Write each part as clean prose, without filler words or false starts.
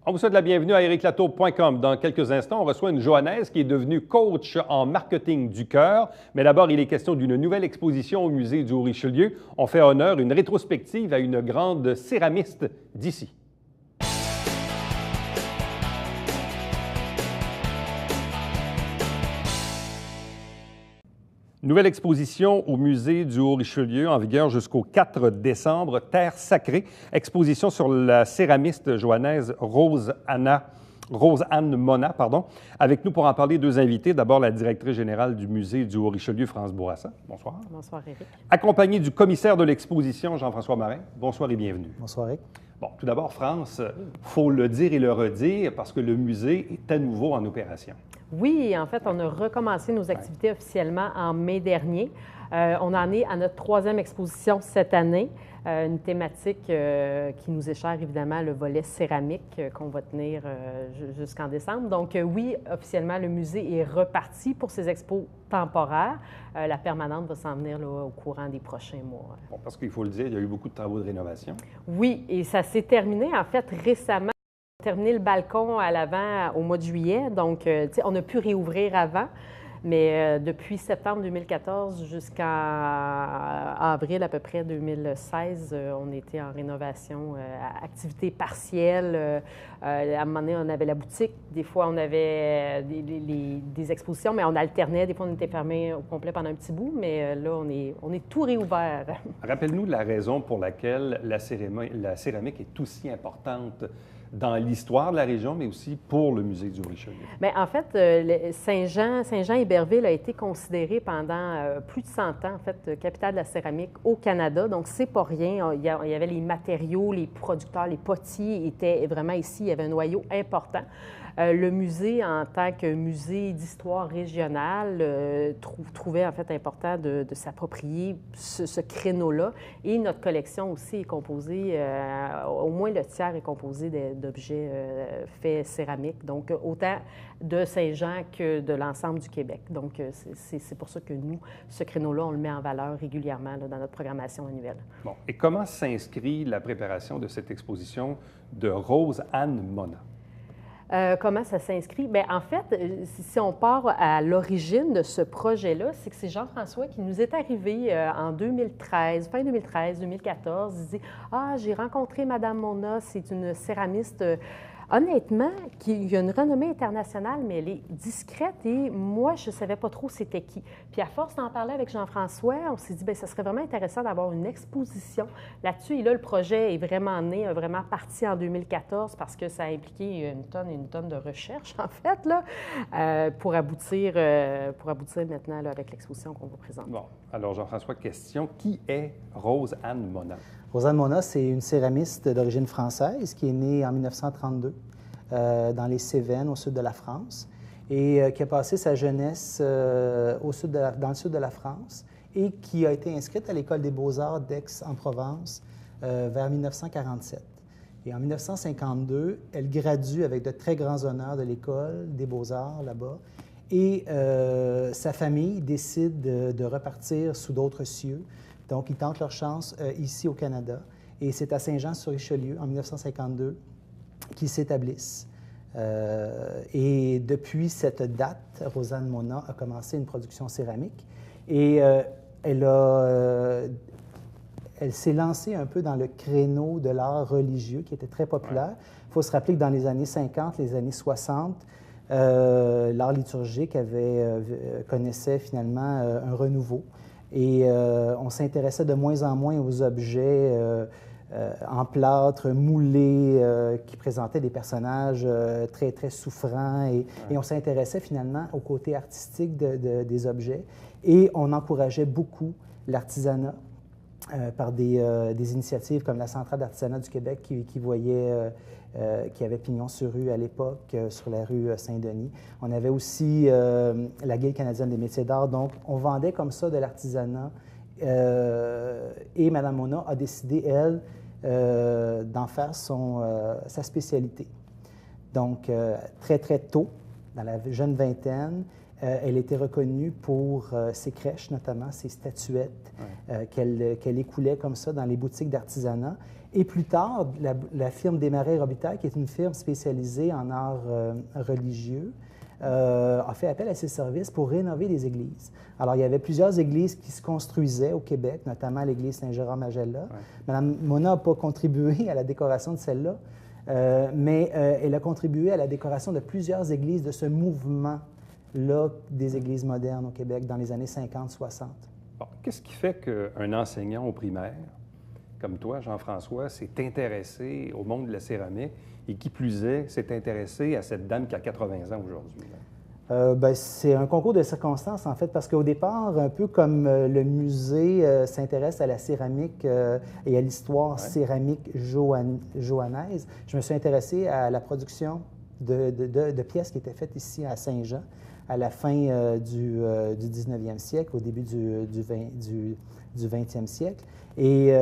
On vous souhaite la bienvenue à ericlatour.com. Dans quelques instants, on reçoit une Johannaise qui est devenue coach en marketing du cœur. Mais d'abord, il est question d'une nouvelle exposition au musée du Haut-Richelieu. On fait honneur, une rétrospective à une grande céramiste d'ici. Nouvelle exposition au musée du Haut-Richelieu en vigueur jusqu'au 4 décembre, Terre sacrée. Exposition sur la céramiste johannaise Rose-Anne Mona. Avec nous pour en parler, deux invités. D'abord, la directrice générale du musée du Haut-Richelieu, France Bourassa. Bonsoir. Bonsoir, Éric. Accompagnée du commissaire de l'exposition, Jean-François Marin. Bonsoir et bienvenue. Bonsoir, Éric. Bon, tout d'abord, France, il faut le dire et le redire parce que le musée est à nouveau en opération. Oui, en fait, on a recommencé nos activités officiellement en mai dernier. On en est à notre troisième exposition cette année, une thématique qui nous est chère, évidemment, le volet céramique qu'on va tenir jusqu'en décembre. Donc oui, officiellement, le musée est reparti pour ses expos temporaires. La permanente va s'en venir là, au courant des prochains mois. Bon, parce qu'il faut le dire, il y a eu beaucoup de travaux de rénovation. Oui, et ça s'est terminé, en fait, récemment. On a terminé le balcon à l'avant au mois de juillet, donc on a pu réouvrir avant, mais depuis septembre 2014 jusqu'en avril à peu près 2016, on était en rénovation, activité partielle. À un moment donné, on avait la boutique, des fois on avait des expositions, mais on alternait, des fois on était fermé au complet pendant un petit bout, mais là on est tout réouvert. Rappelle-nous la raison pour laquelle la céramique est aussi importante dans l'histoire de la région, mais aussi pour le musée du Haut-Richelieu. Bien, en fait, Saint-Jean-Héberville a été considéré pendant plus de 100 ans, en fait, capitale de la céramique au Canada. Donc, c'est pas rien. Il y avait les matériaux, les producteurs, les potiers étaient vraiment ici. Il y avait un noyau important. Le musée, en tant que musée d'histoire régionale, trouvait en fait important de s'approprier ce créneau-là. Et notre collection aussi est composée, au moins le tiers est composé d'objets faits céramiques, donc autant de Saint-Jean que de l'ensemble du Québec. Donc, c'est pour ça que nous, ce créneau-là, on le met en valeur régulièrement là, dans notre programmation annuelle. Bon, et comment s'inscrit la préparation de cette exposition de Rose-Anne Mona? Comment ça s'inscrit? Bien, en fait, si on part à l'origine de ce projet-là, c'est que c'est Jean-François qui nous est arrivé en 2013, fin 2013, 2014. Il dit « Ah, j'ai rencontré Madame Mona, c'est une céramiste... honnêtement, qui a une renommée internationale, mais elle est discrète et moi, je ne savais pas trop c'était qui. Puis à force d'en parler avec Jean-François, on s'est dit, bien, ça serait vraiment intéressant d'avoir une exposition là-dessus. Et là, le projet est vraiment né, vraiment parti en 2014 parce que ça a impliqué une tonne de recherche, en fait, là, pour aboutir maintenant là, avec l'exposition qu'on vous présente. Bon, alors Jean-François, question, qui est Rose-Anne Mona? Rose-Anne Mona, c'est une céramiste d'origine française qui est née en 1932 dans les Cévennes, au sud de la France, et qui a passé sa jeunesse dans le sud de la France et qui a été inscrite à l'École des beaux-arts d'Aix-en-Provence vers 1947. Et en 1952, elle gradue avec de très grands honneurs de l'École des beaux-arts là-bas. Et sa famille décide de repartir sous d'autres cieux. Donc, ils tentent leur chance ici au Canada. Et c'est à Saint-Jean-sur-Richelieu, en 1952, qu'ils s'établissent. Et depuis cette date, Rose-Anne Mona a commencé une production céramique. Et elle s'est lancée un peu dans le créneau de l'art religieux qui était très populaire. Il faut se rappeler que dans les années 50, les années 60, l'art liturgique connaissait finalement un renouveau. Et on s'intéressait de moins en moins aux objets en plâtre, moulés, qui présentaient des personnages très, très souffrants. Et on s'intéressait finalement au côté artistique des objets. Et on encourageait beaucoup l'artisanat par des initiatives comme la Centrale d'artisanat du Québec qui avait pignon sur rue à l'époque, sur la rue Saint-Denis. On avait aussi la Guilde canadienne des métiers d'art. Donc, on vendait comme ça de l'artisanat. Et Mme Mona a décidé, elle, d'en faire sa spécialité. Donc, très, très tôt, dans la jeune vingtaine, Elle était reconnue pour ses crèches, notamment ses statuettes qu'elle écoulait comme ça dans les boutiques d'artisanat. Et plus tard, la firme Desmarais Robitaille, qui est une firme spécialisée en art religieux, a fait appel à ses services pour rénover des églises. Alors, il y avait plusieurs églises qui se construisaient au Québec, notamment l'église Saint-Jérôme-Magella. Mme Mona n'a pas contribué à la décoration de celle-là, mais elle a contribué à la décoration de plusieurs églises de ce mouvement-là des églises modernes au Québec dans les années 50-60. Bon, qu'est-ce qui fait qu'un enseignant au primaire, comme toi, Jean-François, s'est intéressé au monde de la céramique et qui plus est, s'est intéressé à cette dame qui a 80 ans aujourd'hui? C'est un concours de circonstances, en fait, parce qu'au départ, un peu comme le musée s'intéresse à la céramique et à l'histoire céramique johannaise, je me suis intéressé à la production de pièces qui étaient faites ici à Saint-Jean à la fin du 19e siècle, au début du 20e siècle. Et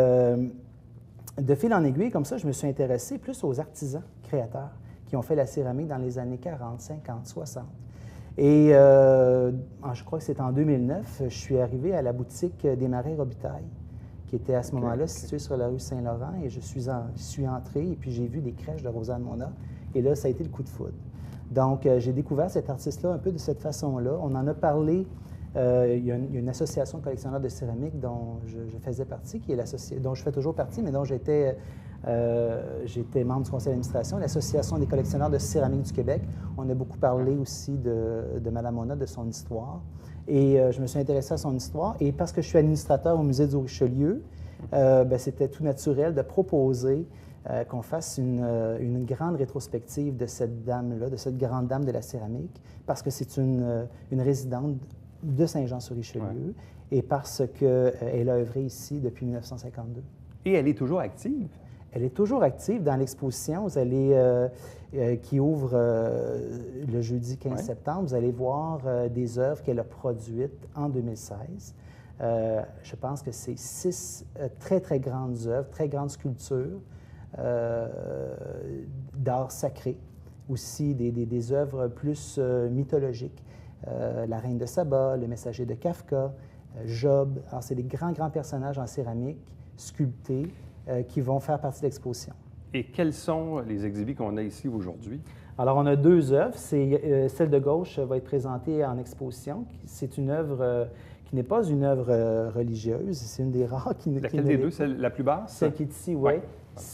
de fil en aiguille, comme ça, je me suis intéressé plus aux artisans créateurs qui ont fait la céramique dans les années 40, 50, 60. Et je crois que c'est en 2009, je suis arrivé à la boutique Desmarais Robitaille, qui était à ce moment-là située sur la rue Saint-Laurent, et je suis entré, et puis j'ai vu des crèches de Rosanne Mona, et là, ça a été le coup de foudre. Donc, j'ai découvert cet artiste-là un peu de cette façon-là. On en a parlé. Il y a une association de collectionneurs de céramique dont je faisais partie, dont je fais toujours partie, mais dont j'étais membre du conseil d'administration, l'Association des collectionneurs de céramique du Québec. On a beaucoup parlé aussi de Mme Mona, de son histoire. Et je me suis intéressé à son histoire. Et parce que je suis administrateur au Musée du Richelieu, c'était tout naturel de proposer qu'on fasse une grande rétrospective de cette dame-là, de cette grande dame de la céramique, parce que c'est une résidente de Saint-Jean-sur-Richelieu et parce qu'elle a œuvré ici depuis 1952. Et elle est toujours active? Elle est toujours active dans l'exposition. Vous allez, qui ouvre le jeudi 15 septembre. Vous allez voir des œuvres qu'elle a produites en 2016. Je pense que c'est 6 très, très grandes œuvres, très grandes sculptures d'art sacré. Aussi des œuvres plus mythologiques. La Reine de Saba, le Messager de Kafka, Job. Alors, c'est des grands, grands personnages en céramique sculptés qui vont faire partie de l'exposition. Et quels sont les exhibits qu'on a ici aujourd'hui? Alors, on a 2 œuvres. Celle de gauche va être présentée en exposition. C'est une œuvre qui n'est pas une œuvre religieuse. C'est une des rares qui... Laquelle des deux? Celle la plus basse? Celle qui est ici, oui.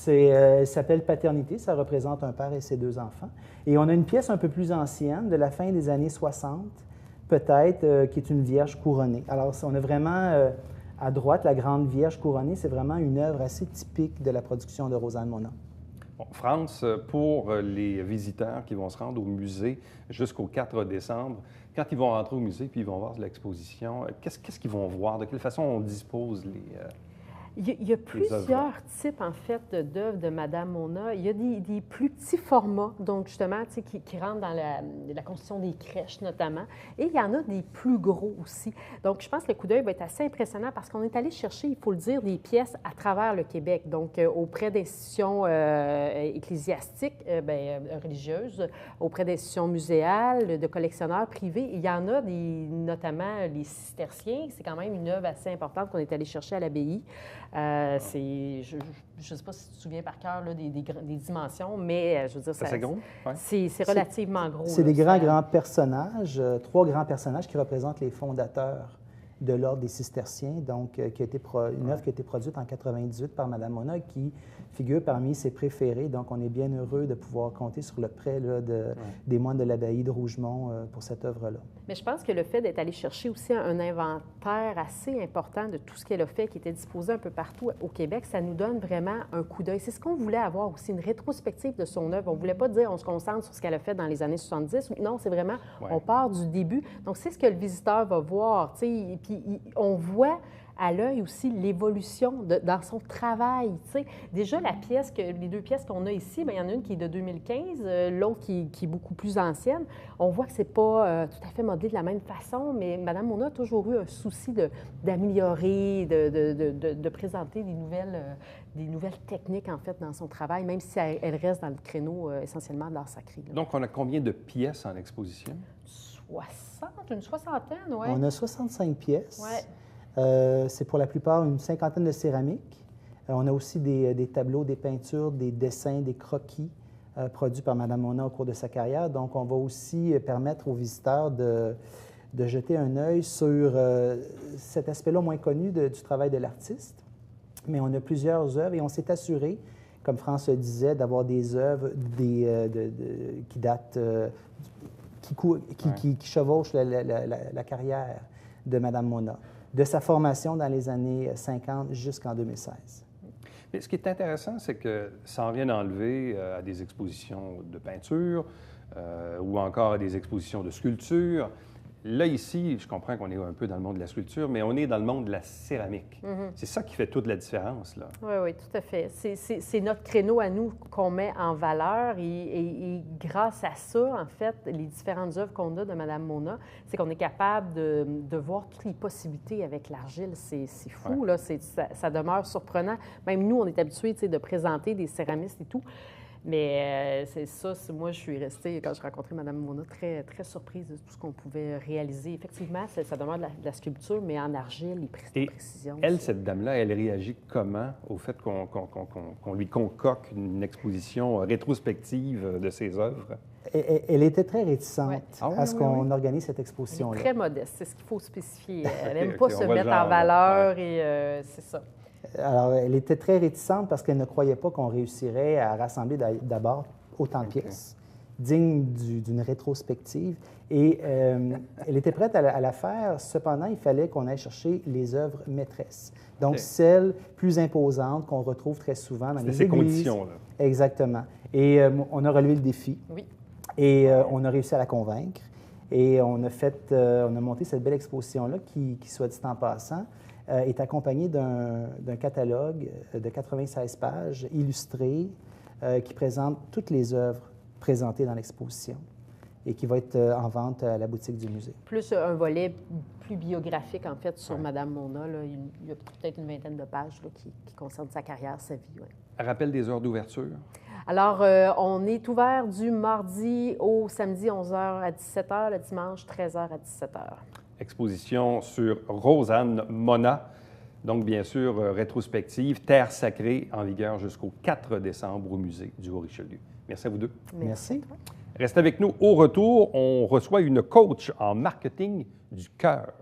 Elle s'appelle Paternité. Ça représente un père et ses 2 enfants. Et on a une pièce un peu plus ancienne, de la fin des années 60, peut-être, qui est une Vierge couronnée. Alors, on a vraiment... à droite, la Grande Vierge couronnée, c'est vraiment une œuvre assez typique de la production de Rosanne Mona. Bon, France, pour les visiteurs qui vont se rendre au musée jusqu'au 4 décembre, quand ils vont rentrer au musée puis ils vont voir l'exposition, qu'est-ce qu'ils vont voir? De quelle façon on dispose les... Il y a plusieurs types, en fait, d'œuvres de Mme Mona. Il y a des plus petits formats, donc justement, qui rentrent dans la construction des crèches, notamment. Et il y en a des plus gros aussi. Donc, je pense que le coup d'œil va être assez impressionnant parce qu'on est allé chercher, il faut le dire, des pièces à travers le Québec, donc auprès d'institutions ecclésiastiques, religieuses, auprès d'institutions muséales, de collectionneurs privés. Il y en a notamment les cisterciens. C'est quand même une œuvre assez importante qu'on est allé chercher à l'abbaye. Je ne sais pas si tu te souviens par cœur là, des dimensions, mais je veux dire, c'est gros? Ouais. C'est relativement gros. C'est des grands personnages, 3 grands personnages qui représentent les fondateurs de l'Ordre des Cisterciens, donc une œuvre qui a été produite en 98 par Mme Mona, qui figure parmi ses préférés. Donc, on est bien heureux de pouvoir compter sur le prêt là, des moines de l'abbaye de Rougemont pour cette œuvre-là. Mais je pense que le fait d'être allé chercher aussi un inventaire assez important de tout ce qu'elle a fait, qui était disposé un peu partout au Québec, ça nous donne vraiment un coup d'œil. C'est ce qu'on voulait avoir aussi, une rétrospective de son œuvre. On ne voulait pas dire on se concentre sur ce qu'elle a fait dans les années 70. Non, c'est vraiment, on part du début. Donc, c'est ce que le visiteur va voir, tu sais. Puis, on voit à l'œil aussi l'évolution dans son travail. Tu sais. Déjà, les 2 pièces qu'on a ici, bien, il y en a une qui est de 2015, l'autre qui est beaucoup plus ancienne. On voit que ce n'est pas tout à fait modelé de la même façon, mais Mme Mona a toujours eu un souci d'améliorer, de présenter des nouvelles techniques, en fait, dans son travail, même si elle reste dans le créneau essentiellement de l'art sacré. Là. Donc, on a combien de pièces en exposition? une soixantaine, oui. On a 65 pièces. Ouais. C'est pour la plupart une cinquantaine de céramiques. On a aussi des tableaux, des peintures, des dessins, des croquis produits par Mme Mona au cours de sa carrière. Donc, on va aussi permettre aux visiteurs de jeter un œil sur cet aspect-là moins connu du travail de l'artiste. Mais on a plusieurs œuvres et on s'est assuré, comme France le disait, d'avoir des œuvres qui datent, qui chevauchent la carrière de Mme Mona, de sa formation dans les années 50 jusqu'en 2016. Mais ce qui est intéressant, c'est que sans rien enlever à des expositions de peinture ou encore à des expositions de sculpture, là, ici, je comprends qu'on est un peu dans le monde de la sculpture, mais on est dans le monde de la céramique. C'est ça qui fait toute la différence, là. Oui, oui, tout à fait. C'est notre créneau à nous qu'on met en valeur et grâce à ça, en fait, les différentes œuvres qu'on a de Mme Mona, c'est qu'on est capable de voir toutes les possibilités avec l'argile. C'est fou, là. Ça demeure surprenant. Même nous, on est habitués de présenter des céramistes et tout. Mais c'est ça, moi, je suis restée, quand j'ai rencontré Mme Mona, très, très surprise de tout ce qu'on pouvait réaliser. Effectivement, ça demeure de la sculpture, mais en argile et précision. Elle, cette dame-là, elle réagit comment au fait qu'on lui concocte une exposition rétrospective de ses œuvres? Elle était très réticente à ce oui, qu'on organise cette exposition-là. Très modeste, c'est ce qu'il faut spécifier. Elle n'aime pas se mettre en valeur et c'est ça. Alors, elle était très réticente parce qu'elle ne croyait pas qu'on réussirait à rassembler d'abord autant de pièces dignes d'une rétrospective. Et elle était prête à la faire. Cependant, il fallait qu'on aille chercher les œuvres maîtresses. Donc, celles plus imposantes qu'on retrouve très souvent dans les églises. Ces conditions-là. Exactement. Et on a relevé le défi. Oui. Et on a réussi à la convaincre. Et on a monté cette belle exposition-là qui, soit dit en passant, est accompagné d'un catalogue de 96 pages illustré qui présente toutes les œuvres présentées dans l'exposition et qui va être en vente à la boutique du musée. Plus un volet plus biographique, en fait, sur Mme Mona. Là. Il y a peut-être une vingtaine de pages là, qui concernent sa carrière, sa vie. Ouais. Rappel des heures d'ouverture? Alors, on est ouvert du mardi au samedi 11h à 17h, le dimanche 13h à 17h. Exposition sur Rosanne Mona. Donc, bien sûr, rétrospective, Terre sacrée, en vigueur jusqu'au 4 décembre au musée du Haut-Richelieu. Merci à vous deux. Merci. Restez avec nous. Au retour, on reçoit une coach en marketing du cœur.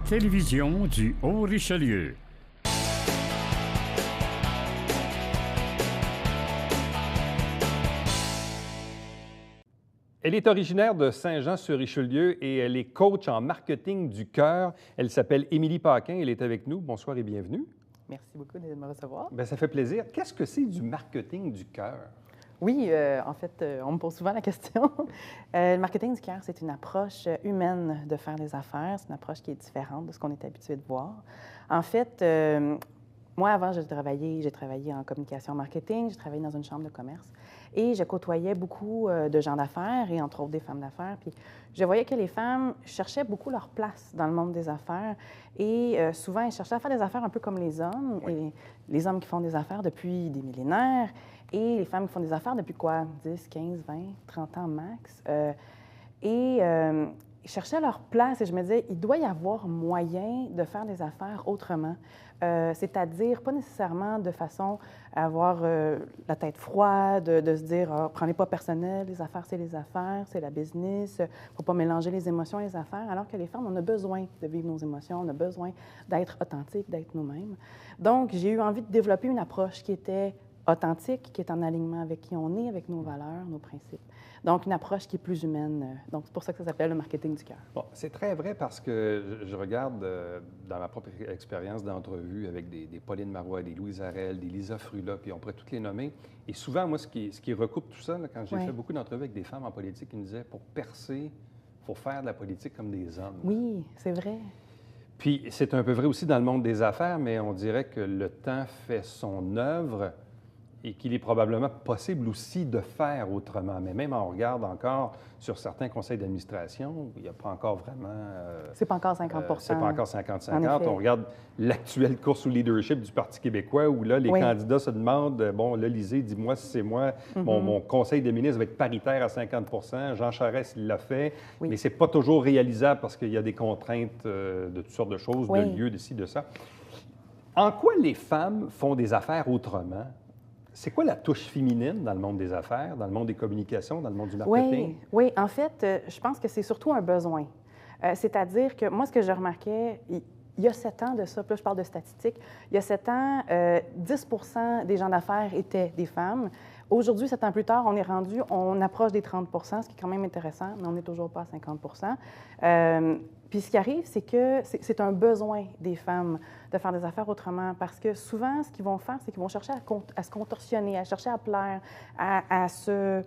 Télévision du Haut-Richelieu. Elle est originaire de Saint-Jean-sur-Richelieu et elle est coach en marketing du cœur. Elle s'appelle Émilie Paquin. Elle est avec nous. Bonsoir et bienvenue. Merci beaucoup de me recevoir. Bien, ça fait plaisir. Qu'est-ce que c'est du marketing du cœur? Oui, en fait, on me pose souvent la question. Le marketing du cœur, c'est une approche humaine de faire des affaires. C'est une approche qui est différente de ce qu'on est habitué de voir. En fait, moi, avant, j'ai travaillé en communication marketing, j'ai travaillé dans une chambre de commerce et je côtoyais beaucoup de gens d'affaires et entre autres des femmes d'affaires. Puis je voyais que les femmes cherchaient beaucoup leur place dans le monde des affaires et souvent, elles cherchaient à faire des affaires un peu comme les hommes. Oui. Et les hommes qui font des affaires depuis des millénaires et les femmes qui font des affaires depuis quoi? 10, 15, 20, 30 ans max. Et cherchaient leur place et je me disais, il doit y avoir moyen de faire des affaires autrement. C'est-à-dire, pas nécessairement de façon à avoir la tête froide, de se dire, ah, prenez pas personnel, les affaires, c'est la business, il ne faut pas mélanger les émotions et les affaires, alors que les femmes, on a besoin de vivre nos émotions, on a besoin d'être authentique, d'être nous-mêmes. Donc, j'ai eu envie de développer une approche qui était authentique, qui est en alignement avec qui on est, avec nos valeurs, nos principes. Donc, une approche qui est plus humaine. Donc, c'est pour ça que ça s'appelle le marketing du cœur. Bon, c'est très vrai parce que je regarde dans ma propre expérience d'entrevue avec des Pauline Marois, des Louise Arel, des Lisa Frula, puis on pourrait toutes les nommer. Et souvent, moi, ce qui recoupe tout ça, là, quand j'ai fait beaucoup d'entrevues avec des femmes en politique, ils me disaient, pour percer, il faut faire de la politique comme des hommes. Oui, c'est vrai. Puis c'est un peu vrai aussi dans le monde des affaires, mais on dirait que le temps fait son œuvre et qu'il est probablement possible aussi de faire autrement. Mais même on regarde encore sur certains conseils d'administration, il n'y a pas encore vraiment... c'est pas encore 50 c'est pas encore 50-50. En effet. On regarde l'actuelle course au leadership du Parti québécois où là, les candidats se demandent, bon, là, Lisée, dis-moi si c'est moi, mon conseil des ministres va être paritaire à 50 Jean Charest, il l'a fait, mais c'est pas toujours réalisable parce qu'il y a des contraintes de toutes sortes de choses, de lieux, de ci, de ça. En quoi les femmes font des affaires autrement? C'est quoi la touche féminine dans le monde des affaires, dans le monde des communications, dans le monde du marketing? Oui. En fait, je pense que c'est surtout un besoin. C'est-à-dire que moi, ce que je remarquais, il y a 7 ans de ça, puis là, je parle de statistiques, il y a 7 ans, 10 des gens d'affaires étaient des femmes. Aujourd'hui, 7 ans plus tard, on approche des 30 ce qui est quand même intéressant, mais on n'est toujours pas à 50 Puis ce qui arrive, c'est que c'est un besoin des femmes de faire des affaires autrement parce que souvent, ce qu'ils vont faire, c'est qu'ils vont chercher à se contorsionner, à chercher à plaire, à se...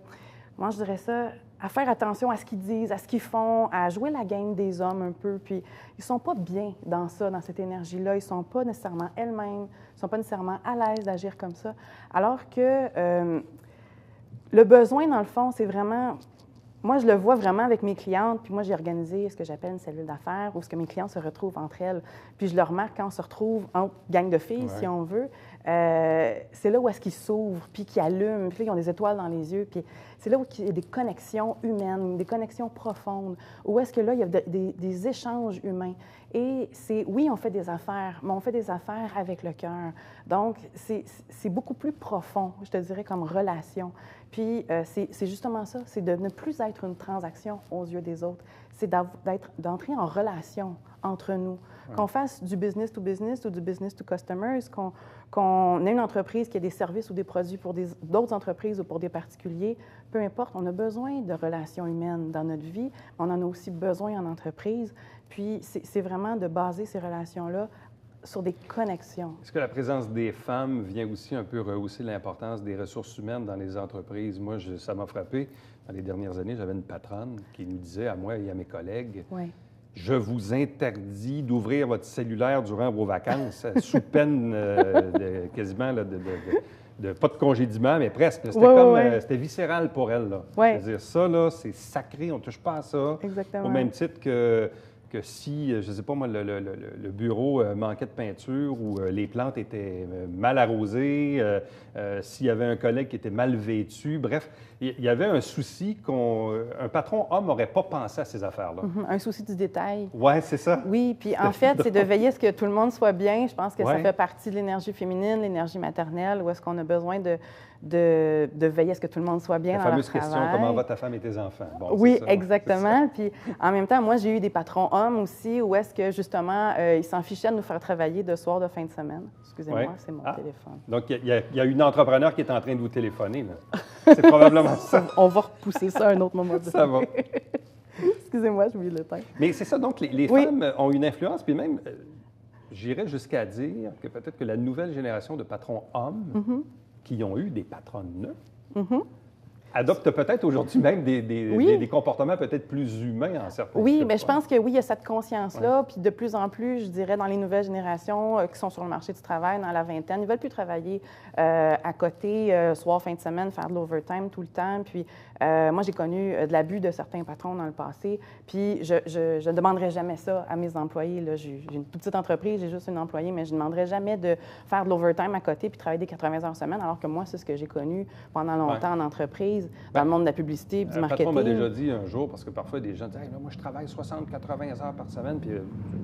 Comment je dirais ça? À faire attention à ce qu'ils disent, à ce qu'ils font, à jouer la game des hommes un peu. Puis ils sont pas bien dans ça, dans cette énergie-là. Ils sont pas nécessairement elles-mêmes, ils sont pas nécessairement à l'aise d'agir comme ça. Alors que le besoin, dans le fond, c'est vraiment... Moi, je le vois vraiment avec mes clientes, puis moi, j'ai organisé ce que j'appelle une cellule d'affaires où ce que mes clientes se retrouvent entre elles. Puis je le remarque quand on se retrouve en gang de filles, si on veut, c'est là où est-ce qu'ils s'ouvrent, puis qu'ils allument, puis là, ils ont des étoiles dans les yeux, puis c'est là où il y a des connexions humaines, des connexions profondes, où est-ce que là, il y a des échanges humains. Et oui, on fait des affaires, mais on fait des affaires avec le cœur. Donc, c'est beaucoup plus profond, je te dirais, comme relation. Puis, c'est justement ça, c'est de ne plus être une transaction aux yeux des autres, c'est d'entrer en relation entre nous. Qu'on fasse du business to business ou du business to customers, qu'on ait une entreprise qui a des services ou des produits pour d'autres entreprises ou pour des particuliers, peu importe, on a besoin de relations humaines dans notre vie, on en a aussi besoin en entreprise. Puis, c'est vraiment de baser ces relations-là sur des connexions. Est-ce que la présence des femmes vient aussi un peu rehausser l'importance des ressources humaines dans les entreprises? Moi, ça m'a frappé. Dans les dernières années, j'avais une patronne qui nous disait à moi et à mes collègues, je vous interdis d'ouvrir votre cellulaire durant vos vacances, sous peine quasiment de pas de congédiement, mais presque. C'était c'était viscéral pour elle. C'est-à-dire, ça, là, c'est sacré, on ne touche pas à ça. Exactement. Au même titre que si, je ne sais pas moi, le bureau manquait de peinture ou les plantes étaient mal arrosées, s'il y avait un collègue qui était mal vêtu, bref, il y avait un souci qu'un patron homme n'aurait pas pensé à ces affaires-là. Un souci du détail. Oui, c'est ça. Oui, puis en fait, c'est de veiller à ce que tout le monde soit bien. Je pense que ça fait partie de l'énergie féminine, l'énergie maternelle, où est-ce qu'on a besoin de veiller à ce que tout le monde soit bien dans leur travail. La fameuse question, comment va ta femme et tes enfants? Bon, oui, ça, exactement. Puis en même temps, moi, j'ai eu des patrons hommes aussi où est-ce que, justement, ils s'en fichaient de nous faire travailler de soir, de fin de semaine. Excusez-moi, c'est mon téléphone. Donc, il y a une entrepreneur qui est en train de vous téléphoner, là. C'est probablement ça. On va repousser ça à un autre moment. Ça va. Excusez-moi, j'ai oublié le temps. Mais c'est ça, donc les femmes ont une influence, puis même, j'irais jusqu'à dire que peut-être que la nouvelle génération de patrons hommes qui ont eu des patronnes adoptent peut-être aujourd'hui même des comportements peut-être plus humains en certains cas. Oui, mais je pense que oui, il y a cette conscience-là. Puis de plus en plus, je dirais, dans les nouvelles générations qui sont sur le marché du travail, dans la vingtaine, ils ne veulent plus travailler à côté, soir, fin de semaine, faire de l'overtime tout le temps. Puis moi, j'ai connu de l'abus de certains patrons dans le passé. Puis je ne demanderais jamais ça à mes employés. Là. J'ai une toute petite entreprise, j'ai juste une employée, mais je ne demanderais jamais de faire de l'overtime à côté puis travailler des 80 heures semaine, alors que moi, c'est ce que j'ai connu pendant longtemps en entreprise. entreprises, dans le monde de la publicité et du Le marketing. patron m'a déjà dit un jour, parce que parfois des gens disent hey, là, moi je travaille 60-80 heures par semaine, puis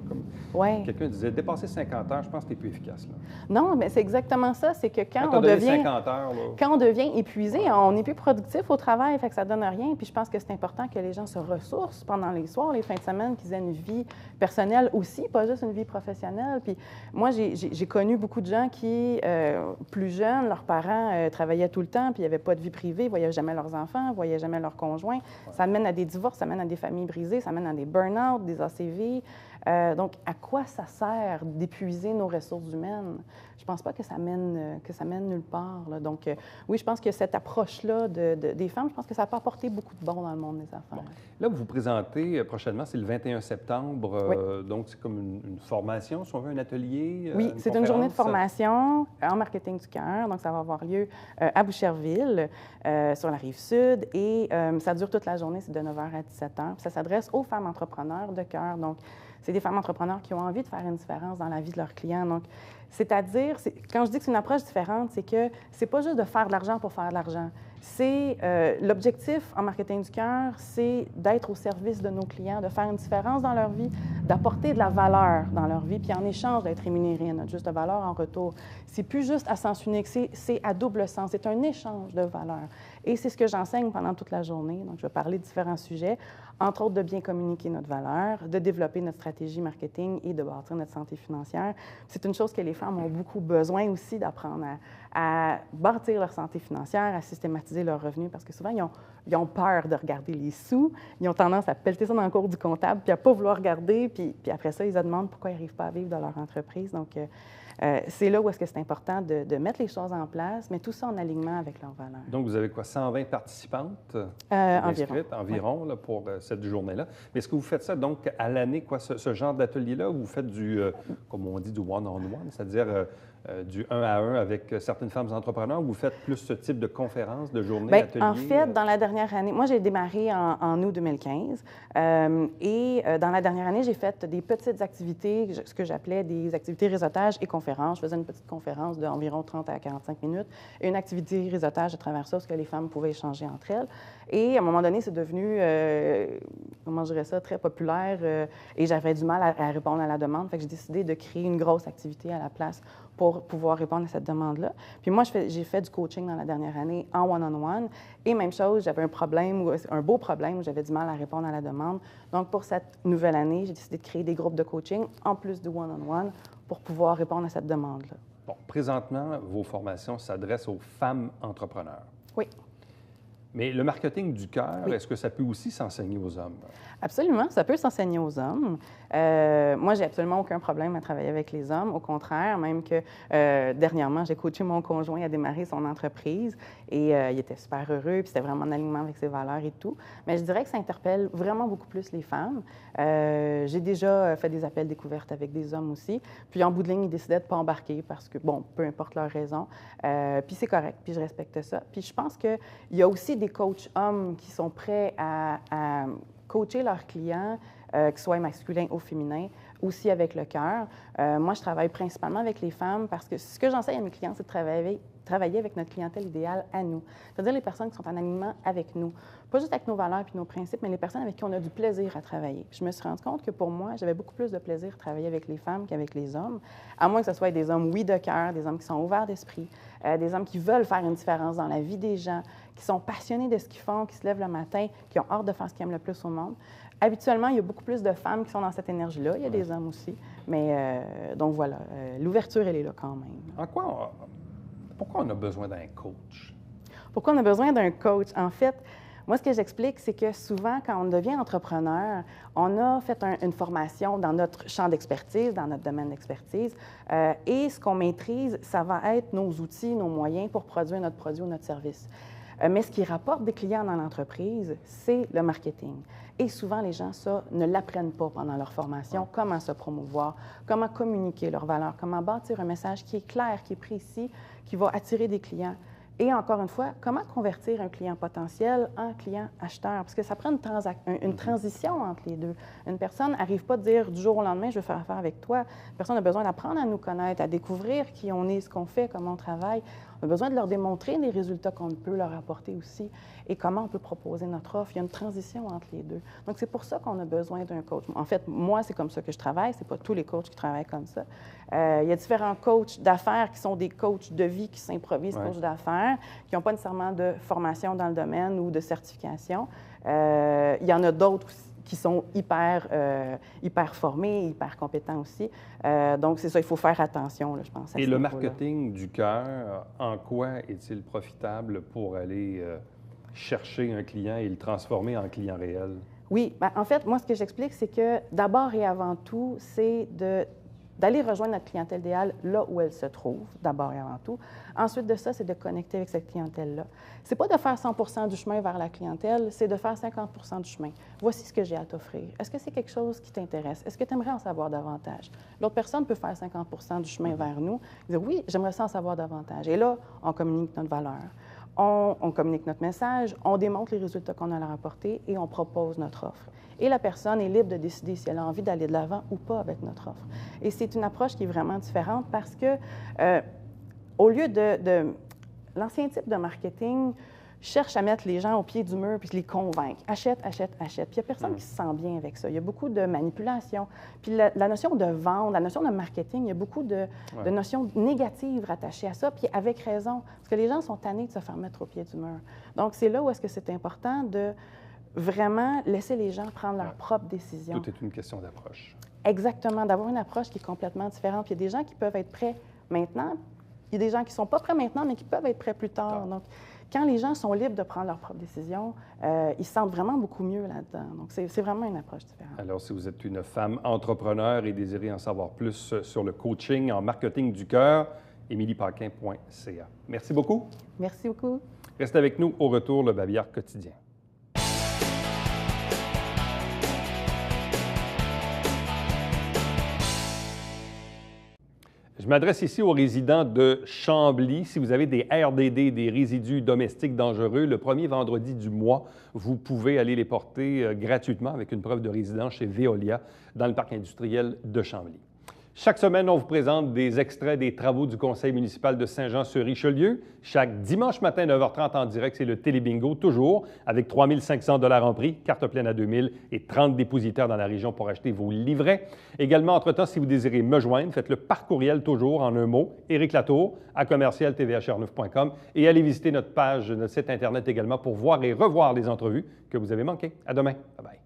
comme Ouais. quelqu'un disait dépasser 50 heures, je pense que tu n'es plus efficace. Là. Non, mais c'est exactement ça. C'est que Quand on tu as donné devient... 50 heures, là, Quand on devient épuisé, on n'est plus productif au travail, fait que ça donne rien. Puis je pense que c'est important que les gens se ressourcent pendant les soirs, les fins de semaine, qu'ils aient une vie personnelle aussi, pas juste une vie professionnelle. Puis moi, j'ai connu beaucoup de gens qui, plus jeunes, leurs parents travaillaient tout le temps, puis il n'y avait pas de vie privée, ils ne voyaient jamais leurs enfants, ils ne voyaient jamais leurs conjoints. Ça mène à des divorces, ça mène à des familles brisées, ça mène à des burn-out, des ACV. Donc, à quoi ça sert d'épuiser nos ressources humaines? Je ne pense pas que ça mène nulle part, là. Donc, oui, je pense que cette approche-là des femmes, je pense que ça peut apporter beaucoup de bon dans le monde des affaires. bon. Là, vous vous présentez prochainement, c'est le 21 septembre, donc c'est comme une formation, si on veut, un atelier? Oui, c'est une journée de conférence? formation en marketing du cœur. Donc, ça va avoir lieu à Boucherville, sur la Rive-Sud, et ça dure toute la journée, c'est de 9h à 17h. Puis ça s'adresse aux femmes entrepreneurs de cœur. Donc, c'est des femmes entrepreneurs qui ont envie de faire une différence dans la vie de leurs clients. Donc, c'est-à-dire, quand je dis que c'est une approche différente, c'est que c'est pas juste de faire de l'argent pour faire de l'argent. C'est l'objectif en marketing du cœur, c'est d'être au service de nos clients, de faire une différence dans leur vie, d'apporter de la valeur dans leur vie, puis en échange d'être rémunéré à notre juste valeur en retour. C'est plus juste à sens unique, c'est à double sens, c'est un échange de valeur. Et c'est ce que j'enseigne pendant toute la journée. Donc, je vais parler de différents sujets, entre autres de bien communiquer notre valeur, de développer notre stratégie marketing et de bâtir notre santé financière. C'est une chose que les femmes ont beaucoup besoin aussi d'apprendre à bâtir leur santé financière, à systématiser leurs revenus, parce que souvent, ils ont peur de regarder les sous. Ils ont tendance à pelleter ça dans le cours du comptable, puis à ne pas vouloir regarder, puis après ça, ils se demandent pourquoi ils n'arrivent pas à vivre de leur entreprise. Donc, c'est là où est-ce que c'est important de mettre les choses en place, mais tout ça en alignement avec leurs valeurs. Donc, vous avez quoi, 120 participantes Environ là, pour cette journée-là. Mais est-ce que vous faites ça, donc, à l'année, quoi, ce genre d'atelier-là, ou vous faites du, comme on dit, du one-on-one, c'est-à-dire du 1 à 1 avec certaines femmes entrepreneurs, ou vous faites plus ce type de conférences, de journées, Bien, ateliers? en fait, dans la dernière année, moi, j'ai démarré en août 2015. Dans la dernière année, j'ai fait des petites activités, ce que j'appelais des activités réseautage et conférences. Je faisais une petite conférence d'environ 30 à 45 minutes et une activité réseautage à travers ça, où les femmes pouvaient échanger entre elles. Et à un moment donné, c'est devenu, comment je dirais ça, très populaire et j'avais du mal à répondre à la demande. Fait que j'ai décidé de créer une grosse activité à la place pour pouvoir répondre à cette demande-là. Puis moi, j'ai fait du coaching dans la dernière année en one-on-one. Et même chose, j'avais un beau problème où j'avais du mal à répondre à la demande. Donc, pour cette nouvelle année, j'ai décidé de créer des groupes de coaching en plus du one-on-one pour pouvoir répondre à cette demande-là. Bon, présentement, vos formations s'adressent aux femmes entrepreneurs. Oui. Mais le marketing du cœur, Oui. est-ce que ça peut aussi s'enseigner aux hommes? Absolument, ça peut s'enseigner aux hommes. Moi, j'ai absolument aucun problème à travailler avec les hommes. Au contraire, même que dernièrement, j'ai coaché mon conjoint à démarrer son entreprise et il était super heureux, puis c'était vraiment en alignement avec ses valeurs et tout. Mais je dirais que ça interpelle vraiment beaucoup plus les femmes. J'ai déjà fait des appels découvertes avec des hommes aussi. Puis en bout de ligne, ils décidaient de ne pas embarquer parce que, bon, peu importe leur raison. Puis c'est correct, puis je respecte ça. Puis je pense qu'il y a aussi des coachs hommes qui sont prêts à coacher leurs clients, qu'ils soient masculins ou féminins, aussi avec le cœur. Moi, je travaille principalement avec les femmes parce que ce que j'enseigne à mes clients, c'est de travailler avec notre clientèle idéale à nous. C'est-à-dire les personnes qui sont en alignement avec nous. Pas juste avec nos valeurs et nos principes, mais les personnes avec qui on a du plaisir à travailler. Puis je me suis rendu compte que pour moi, j'avais beaucoup plus de plaisir à travailler avec les femmes qu'avec les hommes, à moins que ce soit des hommes, oui, de cœur, des hommes qui sont ouverts d'esprit, des hommes qui veulent faire une différence dans la vie des gens, qui sont passionnés de ce qu'ils font, qui se lèvent le matin, qui ont hâte de faire ce qu'ils aiment le plus au monde. Habituellement, il y a beaucoup plus de femmes qui sont dans cette énergie-là. Il y a des hommes aussi. Mais donc voilà, l'ouverture, elle est là quand même. Pourquoi on a besoin d'un coach? Pourquoi on a besoin d'un coach? En fait, moi, ce que j'explique, c'est que souvent, quand on devient entrepreneur, on a fait une formation dans notre champ d'expertise, dans notre domaine d'expertise, et ce qu'on maîtrise, ça va être nos outils, nos moyens pour produire notre produit ou notre service. Mais ce qui rapporte des clients dans l'entreprise, c'est le marketing. Et souvent, les gens, ça, ne l'apprennent pas pendant leur formation, comment se promouvoir, comment communiquer leurs valeurs, comment bâtir un message qui est clair, qui est précis, qui va attirer des clients. Et encore une fois, comment convertir un client potentiel en client acheteur? Parce que ça prend une transition entre les deux. Une personne n'arrive pas à dire du jour au lendemain, je veux faire affaire avec toi. Une personne a besoin d'apprendre à nous connaître, à découvrir qui on est, ce qu'on fait, comment on travaille. On a besoin de leur démontrer les résultats qu'on peut leur apporter aussi et comment on peut proposer notre offre. Il y a une transition entre les deux. Donc, c'est pour ça qu'on a besoin d'un coach. En fait, moi, c'est comme ça que je travaille. Ce n'est pas tous les coachs qui travaillent comme ça. Il y a différents coachs d'affaires qui sont des coachs de vie qui s'improvisent coachs d'affaires, qui n'ont pas nécessairement de formation dans le domaine ou de certification. Il y en a d'autres qui sont hyper formés, hyper compétents aussi. Donc, c'est ça, il faut faire attention, là, je pense. Et le marketing du cœur, en quoi est-il profitable pour aller chercher un client et le transformer en client réel? Oui, bien, en fait, moi, ce que j'explique, c'est que d'abord et avant tout, c'est d'aller rejoindre notre clientèle idéale là où elle se trouve, d'abord et avant tout. Ensuite de ça, c'est de connecter avec cette clientèle-là. C'est pas de faire 100 du chemin vers la clientèle, c'est de faire 50 du chemin. Voici ce que j'ai à t'offrir. Est-ce que c'est quelque chose qui t'intéresse? Est-ce que tu aimerais en savoir davantage? L'autre personne peut faire 50 du chemin vers nous, dire oui, j'aimerais ça en savoir davantage. Et là, on communique notre valeur. On communique notre message, on démontre les résultats qu'on a à leur apporter et on propose notre offre. Et la personne est libre de décider si elle a envie d'aller de l'avant ou pas avec notre offre. Et c'est une approche qui est vraiment différente parce que, au lieu de l'ancien type de marketing, cherche à mettre les gens au pied du mur puis les convaincre. Achète, achète, achète. Puis il n'y a personne qui se sent bien avec ça. Il y a beaucoup de manipulation. Puis la notion de vente, la notion de marketing, il y a beaucoup de notions négatives rattachées à ça, puis avec raison. Parce que les gens sont tannés de se faire mettre au pied du mur. Donc, c'est là où est-ce que c'est important de vraiment laisser les gens prendre leurs propres décisions. Tout est une question d'approche. Exactement, d'avoir une approche qui est complètement différente. Puis il y a des gens qui peuvent être prêts maintenant. Il y a des gens qui ne sont pas prêts maintenant, mais qui peuvent être prêts plus tard. Donc, quand les gens sont libres de prendre leurs propres décisions, ils se sentent vraiment beaucoup mieux là-dedans. Donc, c'est vraiment une approche différente. Alors, si vous êtes une femme entrepreneur et désirez en savoir plus sur le coaching en marketing du cœur, emiliepaquin.ca. Merci beaucoup. Merci beaucoup. Restez avec nous. Au retour, le Babillard quotidien. Je m'adresse ici aux résidents de Chambly. Si vous avez des RDD, des résidus domestiques dangereux, le premier vendredi du mois, vous pouvez aller les porter gratuitement avec une preuve de résidence chez Veolia dans le parc industriel de Chambly. Chaque semaine, on vous présente des extraits des travaux du conseil municipal de Saint-Jean-sur-Richelieu. Chaque dimanche matin, 9h30 en direct, c'est le Télébingo, toujours avec 3 500 $ en prix, carte pleine à 2 000 et 30 dépositaires dans la région pour acheter vos livrets. Également, entre-temps, si vous désirez me joindre, faites-le par courriel, toujours en un mot, Éric Latour, à commercial-tvhr9.com et allez visiter notre page, notre site Internet également pour voir et revoir les entrevues que vous avez manquées. À demain. Bye-bye.